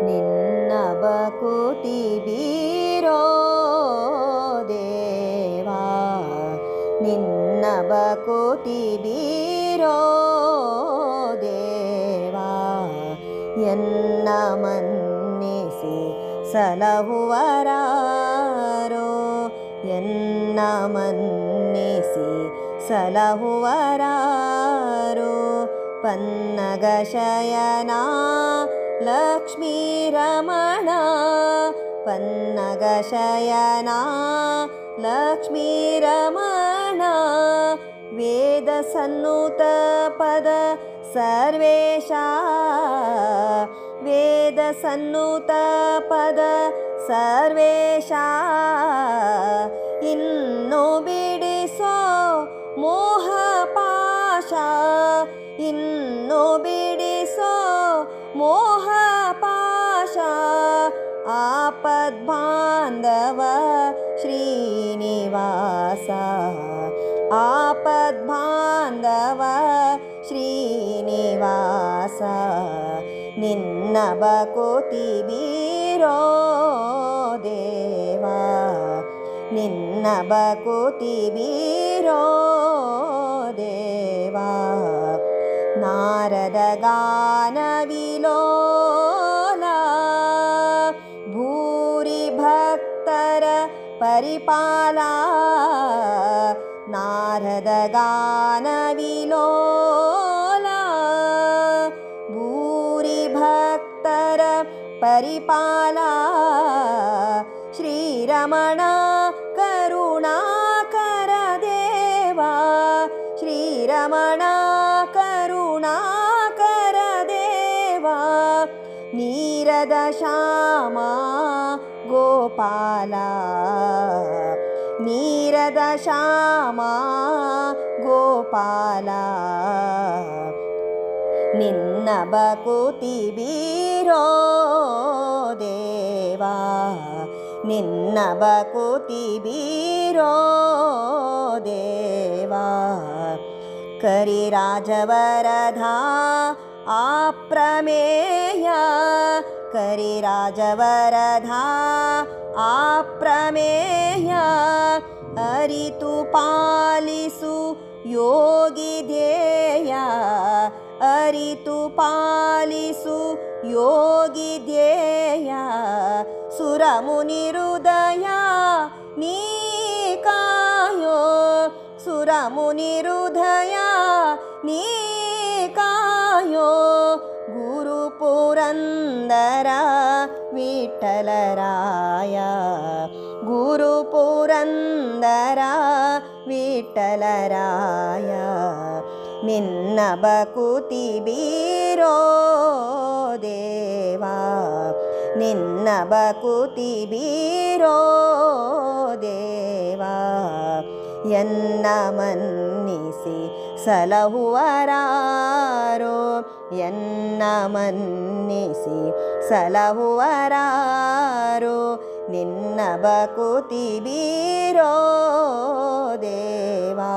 ನಿನ್ನ ಬಕುತಿ ಬೀರೋ ದೇವಾ, ನಿನ್ನ ಬಕುತಿ ಬೀರೋ ದೇವಾ. ಎನ್ನ ಮನ್ನಿಸಿ ಸಲಹುವರಾರೋ, ಎನ್ನ ಮನ್ನಿಸಿ ಸಲಹುವರಾರೋ. ಪನ್ನಗ ಶಯನ ಲಕ್ಷ್ಮೀರಮಣ, ಪನ್ನಗ ಶಯನ ಲಕ್ಷ್ಮೀರಮಣ. ವೇದ ಸನ್ನುತ ಪದ ಸರ್ವೇಶ, ವೇದ ಸನ್ನುತ ಪದ ಸರ್ವೇಶ. ಇನ್ನು ಬಿಡಿಸೋ ಮೋಹ ಪಾಶ, ಇನ್ನು ಬಿಡಿಸೋ ಮೋಹ ಪಾಶ. ಆಪದ್ಬಾಂಧವ ಶ್ರೀನಿವಾಸ, ಆಪದ್ಬಾಂಧವ ಶ್ರೀನಿವಾಸ. ನಿನ್ನ ಬಕುತಿ ಬೀರೋ ದೇವಾ, ನಿನ್ನ ಬಕುತಿ ಬೀರೋ ದೇವಾ. ನಾರದ ಗಾನ ವಿಲೋಲ, ಭೂರಿ ಭಕ್ತರ ಪರಿಪಾಲ. ನಾರದ ಗಾನ ವಿಲೋಲ, ಭೂರಿ ಭಕ್ತರ ಪರಿಪಾಲ. ಶ್ರೀರಮಣ ಕರುಣಾಕರ ದೇವಾ, ಶ್ರೀರಮಣ ಕರುಣಾಕರ ದೇವಾ. ನೀರದ ಶ್ಯಾಮ ಗೋಪಾಲ, ನೀರದ ಶ್ಯಾಮ ಗೋಪಾಲ. ನಿನ್ನ ಬಕುತಿ ಬೀರೋ ದೇವಾ, ನಿನ್ನ ಬಕುತಿ ಬೀರೋ ದೇವಾ. ಕರಿರಾಜವರಧ ಆಪ್ರಮೇಯ, ಕರಿರಾಜವರಧ ಆಪ್ರಮೇಯ. ಅರಿತು ಪಾಲಿಸು ಯೋಗಿ ಧ್ಯೇಯ, ಅರಿತು ಪಾಲಿಸು ಯೋಗಿ ಧ್ಯೇಯ. ಸುರಮುನಿ ಹೃದಯ ನೀ ಕಾಯೋ, ಸುರಮುನಿ ಹೃದಯ ನೀ ಕಾಯೋ. ಗುರು ಪುರಂದರ ವಿಠಲರಾಯ, ಗುರು ಪುರಂದರ ವಿಠಲರಾಯ. ನಿನ್ನ ಬಕುತಿ ಬೀರೋ ದೇವಾ, ನಿನ್ನ ಬಕುತಿ ಬೀರೋ ದೇವಾ. ಎನ್ನ ಮನ್ನಿಸಿ ಸಲಹುವರಾರೋ, ಎನ್ನ ಮನ್ನಿಸಿ ಸಲಹುವರಾರೋ. ನಿನ್ನ ಬಕುತಿ ಬೀರೋ ದೇವಾ.